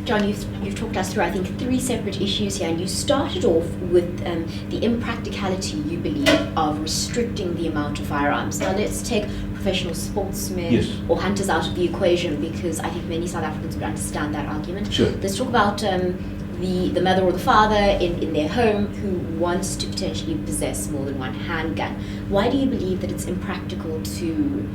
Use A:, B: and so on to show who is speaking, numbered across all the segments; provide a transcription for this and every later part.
A: John, you've talked us through, I think, 3 separate issues here, and you started off with the impracticality, you believe, of restricting the amount of firearms. Now let's take professional sportsmen or hunters out of the equation, because I think many South Africans would understand that argument.
B: Sure.
A: Let's talk about the mother or the father in their home who wants to potentially possess more than one handgun. Why do you believe that it's impractical to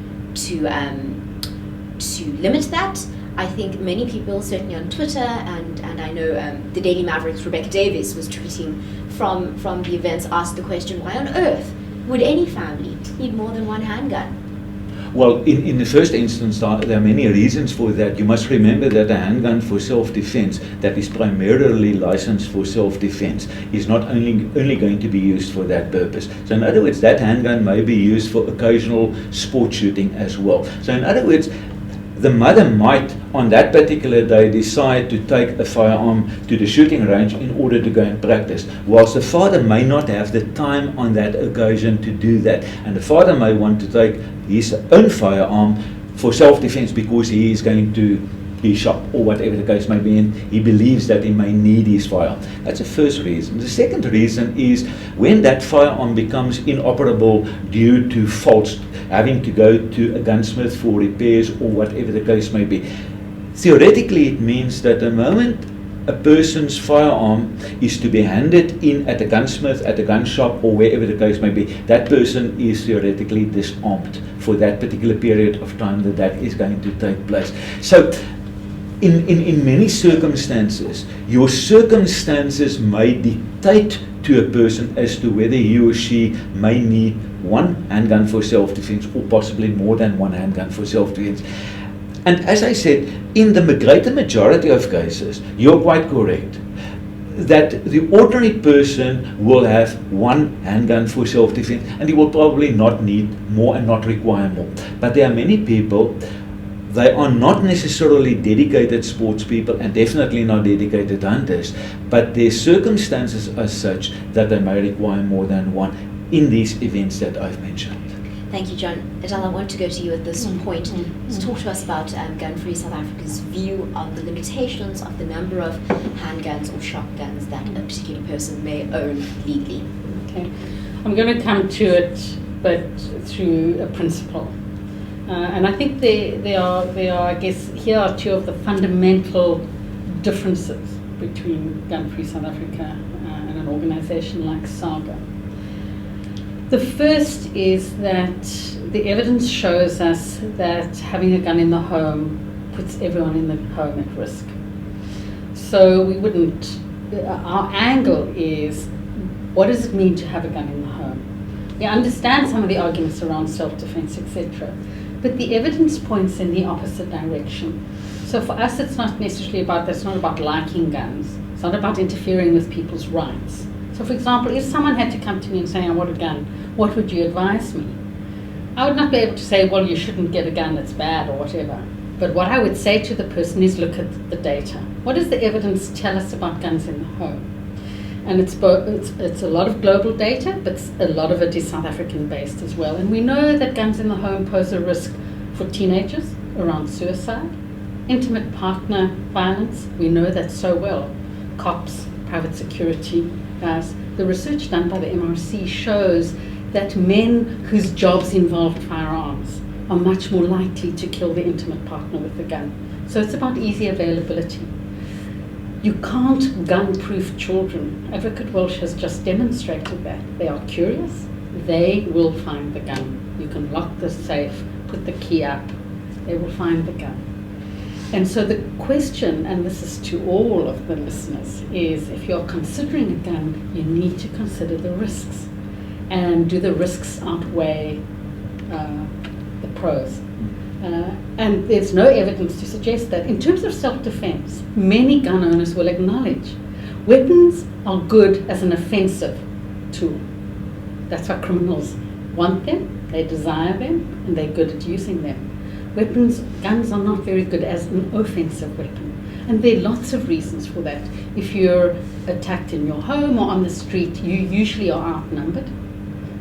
A: limit that? I think many people, certainly on Twitter, and I know the Daily Maverick's Rebecca Davis was tweeting from the events, asked the question, why on earth would any family need more than one handgun?
B: Well, in the first instance, there are many reasons for that. You must remember that a handgun for self-defense that is primarily licensed for self-defense is not only going to be used for that purpose. So in other words, that handgun may be used for occasional sport shooting as well. So in other words, the mother might, on that particular day, decide to take a firearm to the shooting range in order to go and practice, whilst the father may not have the time on that occasion to do that. And the father may want to take his own firearm for self-defense because he is going to be shot or whatever the case may be, and he believes that he may need his firearm. That's the first reason. The second reason is when that firearm becomes inoperable due to faults, having to go to a gunsmith for repairs or whatever the case may be. Theoretically, it means that the moment a person's firearm is to be handed in at a gunsmith, at a gun shop, or wherever the case may be, that person is theoretically disarmed for that particular period of time that is going to take place. So, in many circumstances, your circumstances may dictate to a person as to whether he or she may need one handgun for self-defense or possibly more than one handgun for self-defense. And as I said, in the greater majority of cases, you're quite correct that the ordinary person will have one handgun for self-defense and he will probably not need more and not require more. But there are many people, they are not necessarily dedicated sports people and definitely not dedicated hunters, but their circumstances are such that they may require more than one in these events that I've mentioned.
A: Thank you, John. Adele, I want to go to you at this point to talk to us about Gun Free South Africa's view of the limitations of the number of handguns or shotguns that a particular person may own legally.
C: Okay, I'm going to come to it, but through a principle. And I think there are, I guess, here are 2 of the fundamental differences between Gun Free South Africa and an organization like SAGA. The first is that the evidence shows us that having a gun in the home puts everyone in the home at risk. So we wouldn't, our angle is, what does it mean to have a gun in the home? We understand some of the arguments around self-defense, etc., but the evidence points in the opposite direction. So for us, it's not necessarily it's not about liking guns. It's not about interfering with people's rights. So for example, if someone had to come to me and say, I want a gun, what would you advise me? I would not be able to say, well, you shouldn't get a gun that's bad or whatever. But what I would say to the person is look at the data. What does the evidence tell us about guns in the home? And it's a lot of global data, but a lot of it is South African based as well. And we know that guns in the home pose a risk for teenagers around suicide, intimate partner violence. We know that so well. Cops, private security guys. The research done by the MRC shows that men whose jobs involved firearms are much more likely to kill their intimate partner with a gun. So it's about easy availability. You can't gun-proof children. Advocate Walsh has just demonstrated that. They are curious. They will find the gun. You can lock the safe, put the key up. They will find the gun. And so the question, and this is to all of the listeners, is if you're considering a gun, you need to consider the risks. And do the risks outweigh the pros? And there's no evidence to suggest that. In terms of self-defense, many gun owners will acknowledge weapons are good as an offensive tool. That's why criminals want them, they desire them, and they're good at using them. Guns are not very good as an offensive weapon. And there are lots of reasons for that. If you're attacked in your home or on the street, you usually are outnumbered.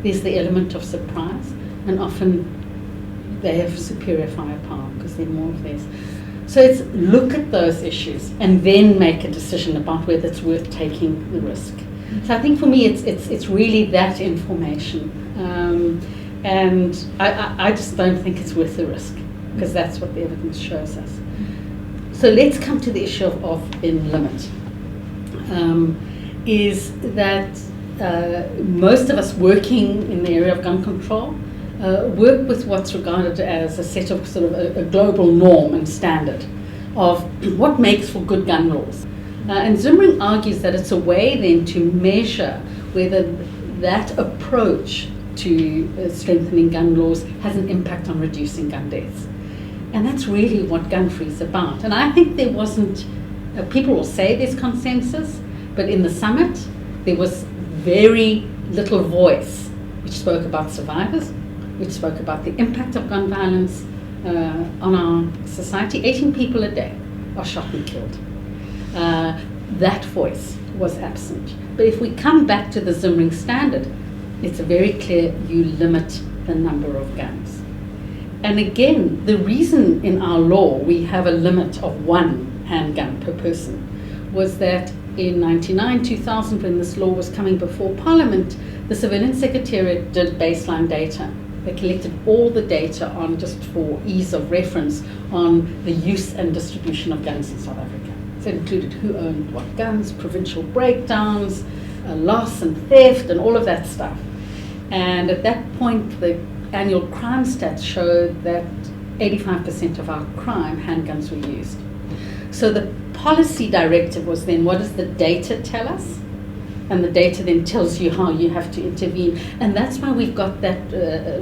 C: There's the element of surprise, and often they have superior firepower because there are more of theirs. So it's look at those issues and then make a decision about whether it's worth taking the risk. So I think for me it's really that information, and I just don't think it's worth the risk, because that's what the evidence shows us. So let's come to the issue of in limit. Is that most of us working in the area of gun control work with what's regarded as a set of sort of a global norm and standard of what makes for good gun laws. And Zimring argues that it's a way then to measure whether that approach to strengthening gun laws has an impact on reducing gun deaths. And that's really what Gun Free is about. And I think there wasn't, people will say there's consensus, but in the summit there was very little voice which spoke about survivors, which spoke about the impact of gun violence on our society. 18 people a day are shot and killed. That voice was absent. But if we come back to the Zimring standard, it's very clear you limit the number of guns. And again, the reason in our law we have a limit of 1 handgun per person was that in 1999, 2000, when this law was coming before Parliament, the Civilian Secretariat did baseline data. They collected all the data on, just for ease of reference, on the use and distribution of guns in South Africa. So it included who owned what guns, provincial breakdowns, loss and theft, and all of that stuff. And at that point, the annual crime stats showed that 85% of our crime, handguns were used. So the policy directive was then, what does the data tell us? And the data then tells you how you have to intervene. And that's why we've got that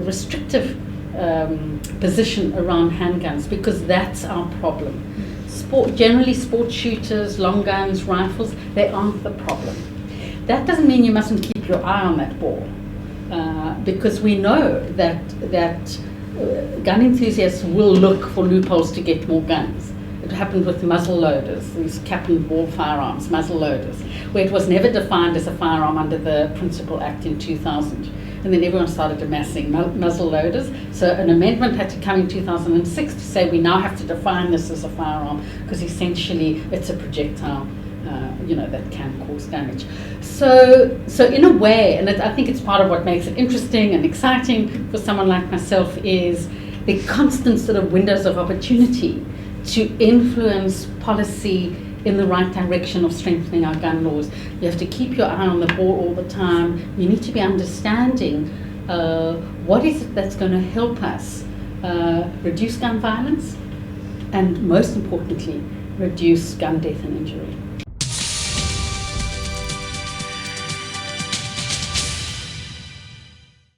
C: restrictive position around handguns, because that's our problem. Generally sport shooters, long guns, rifles, they aren't the problem. That doesn't mean you mustn't keep your eye on that ball, because we know that gun enthusiasts will look for loopholes to get more guns. It happened with muzzle loaders, these cap and ball firearms, muzzle loaders, where it was never defined as a firearm under the Principal Act in 2000. And then everyone started amassing muzzle loaders. So an amendment had to come in 2006 to say we now have to define this as a firearm, because essentially it's a projectile that can cause damage. So in a way, and I think it's part of what makes it interesting and exciting for someone like myself, is the constant sort of windows of opportunity to influence policy in the right direction of strengthening our gun laws. You have to keep your eye on the ball all the time. You need to be understanding what is it that's going to help us reduce gun violence, and most importantly, reduce gun death and injury.